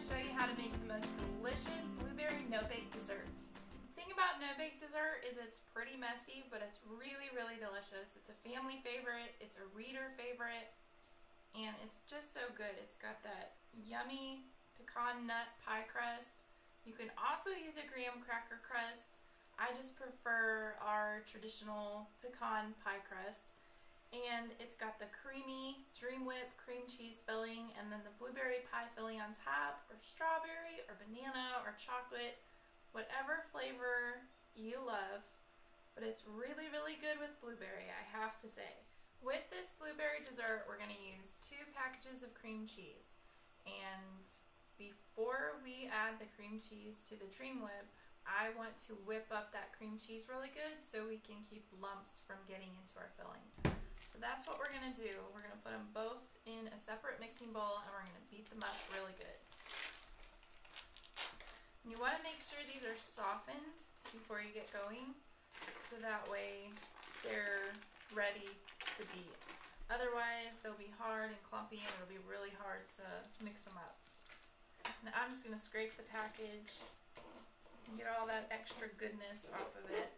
show you how to make the most delicious blueberry no-bake dessert. The thing about no-bake dessert is it's pretty messy, but it's really, really delicious. It's a family favorite, it's a reader favorite, and it's just so good. It's got that yummy pecan nut pie crust. You can also use a graham cracker crust. I just prefer our traditional pecan pie crust. And it's got the creamy Dream Whip cream cheese filling, and then the blueberry pie filling on top, or strawberry, or banana, or chocolate, whatever flavor you love. But it's really, really good with blueberry, I have to say. With this blueberry dessert, we're going to use 2 packages of cream cheese. And before we add the cream cheese to the Dream Whip, I want to whip up that cream cheese really good so we can keep lumps from getting into our filling. So that's what we're going to do. We're going to put them both in a separate mixing bowl and we're going to beat them up really good. And you want to make sure these are softened before you get going, so that way they're ready to beat. Otherwise they'll be hard and clumpy and it'll be really hard to mix them up. Now I'm just going to scrape the package and get all that extra goodness off of it.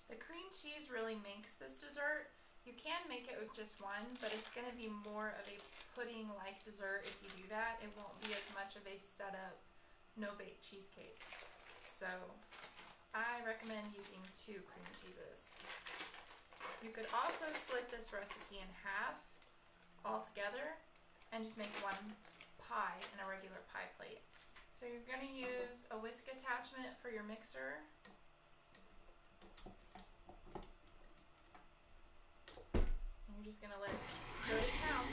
The cream cheese really makes this dessert. You can make it with just one, but it's going to be more of a pudding-like dessert if you do that. It won't be as much of a setup no-bake cheesecake. So I recommend using 2 cream cheeses. You could also split this recipe in half altogether and just make one pie in a regular pie plate. So you're going to use a whisk attachment for your mixer. And you're just going to let it go to town.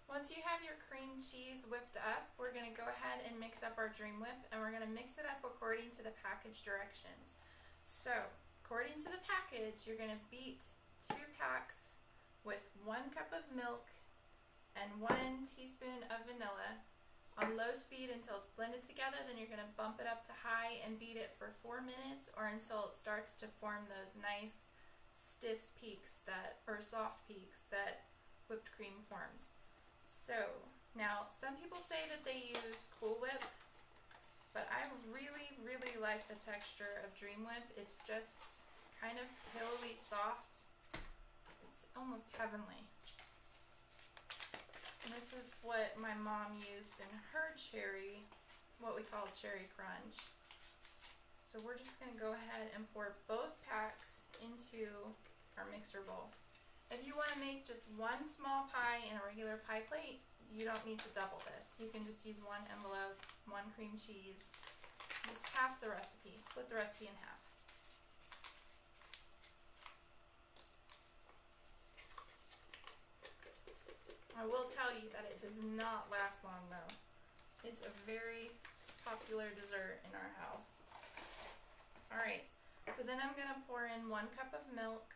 Once you have your cream cheese whipped up, we're going to go ahead and mix up our Dream Whip, and we're going to mix it up according to the package directions. So, according to the package, you're going to beat 2 packs with 1 cup of milk and 1 teaspoon of vanilla on low speed until it's blended together. Then you're going to bump it up to high and beat it for 4 minutes, or until it starts to form those nice stiff peaks or soft peaks that whipped cream forms. So now some people say that they use Cool Whip, but I really, really like the texture of Dream Whip. It's just kind of pillowy soft. It's almost heavenly. And this is what my mom used in her cherry, what we call cherry crunch. So we're just going to go ahead and pour both packs into our mixer bowl. If you want to make just 1 small pie in a regular pie plate, you don't need to double this. You can just use 1 envelope, 1 cream cheese, just half the recipe. Split the recipe in half. I will tell you that it does not last long though. It's a very popular dessert in our house. Alright, so then I'm going to pour in 1 cup of milk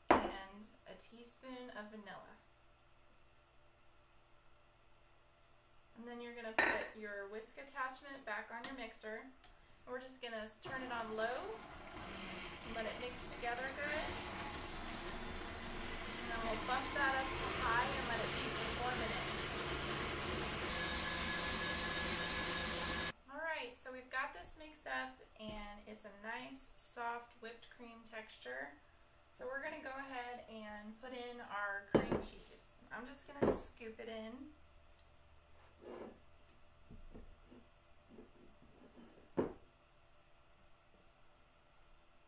and a teaspoon of vanilla. And then you're going to put your whisk attachment back on your mixer. And we're just going to turn it on low and let it mix together good. And then we'll bump that up to high and let it beat for 4 minutes. Alright, so we've got this mixed up and it's a nice soft whipped cream texture. So we're going to go ahead and put in our cream cheese. I'm just going to scoop it in.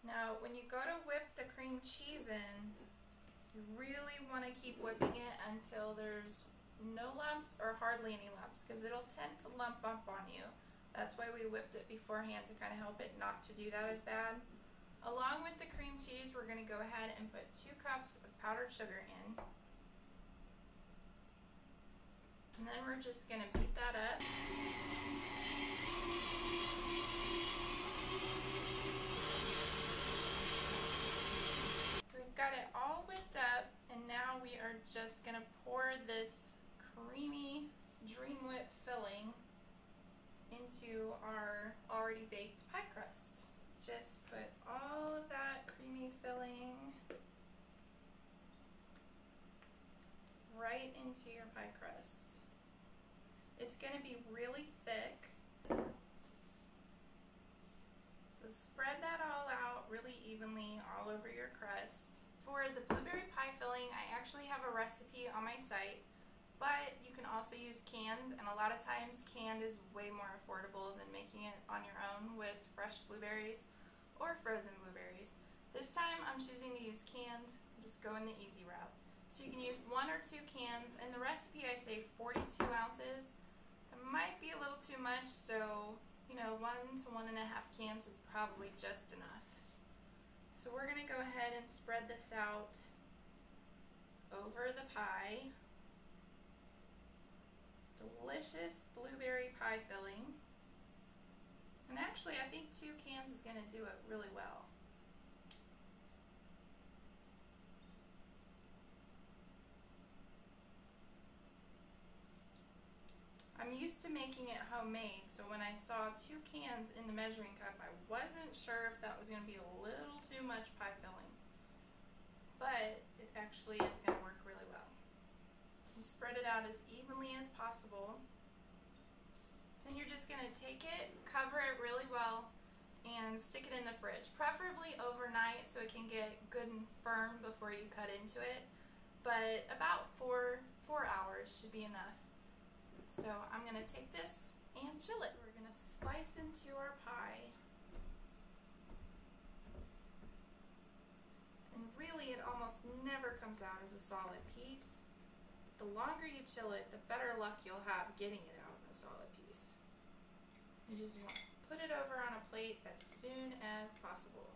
Now, when you go to whip the cream cheese in, you really want to keep whipping it until there's no lumps or hardly any lumps, because it'll tend to lump up on you. That's why we whipped it beforehand, to kind of help it not to do that as bad. Along with the cream cheese, we're going to go ahead and put 2 cups of powdered sugar in. And then we're just going to beat that up. So we've got it all whipped up, and now we are just going to pour this creamy Dream Whip filling into our already baked pie crust. Just put all of that creamy filling right into your pie crust. It's going to be really thick. So spread that all out really evenly all over your crust. For the blueberry pie filling, I actually have a recipe on my site, but you can also use canned, and a lot of times canned is way more affordable than making it on your own with fresh blueberries or frozen blueberries. This time I'm choosing to use canned, just going the easy route. So you can use 1 or 2 cans. In the recipe I say 42 ounces. That might be a little too much, so 1 to 1.5 cans is probably just enough. So we're going to go ahead and spread this out over the pie. Delicious blueberry pie filling. And actually I think 2 cans is going to do it really well. I'm used to making it homemade, so when I saw 2 cans in the measuring cup, I wasn't sure if that was going to be a little too much pie filling. But it actually is going to work really well. And spread it out as evenly as possible. Then you're just going to take it, cover it really well, and stick it in the fridge. Preferably overnight so it can get good and firm before you cut into it. But about 4 hours should be enough. So I'm going to take this and chill it. We're going to slice into our pie. And really it almost never comes out as a solid piece. The longer you chill it, the better luck you'll have getting it out in a solid piece. You just want to put it over on a plate as soon as possible.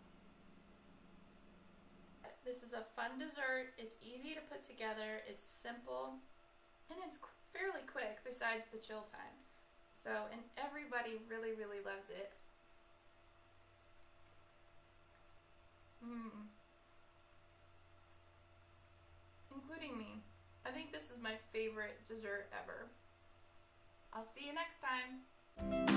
This is a fun dessert. It's easy to put together. It's simple. And it's fairly quick besides the chill time. So, and everybody really, really loves it. Including me. I think this is my favorite dessert ever. I'll see you next time.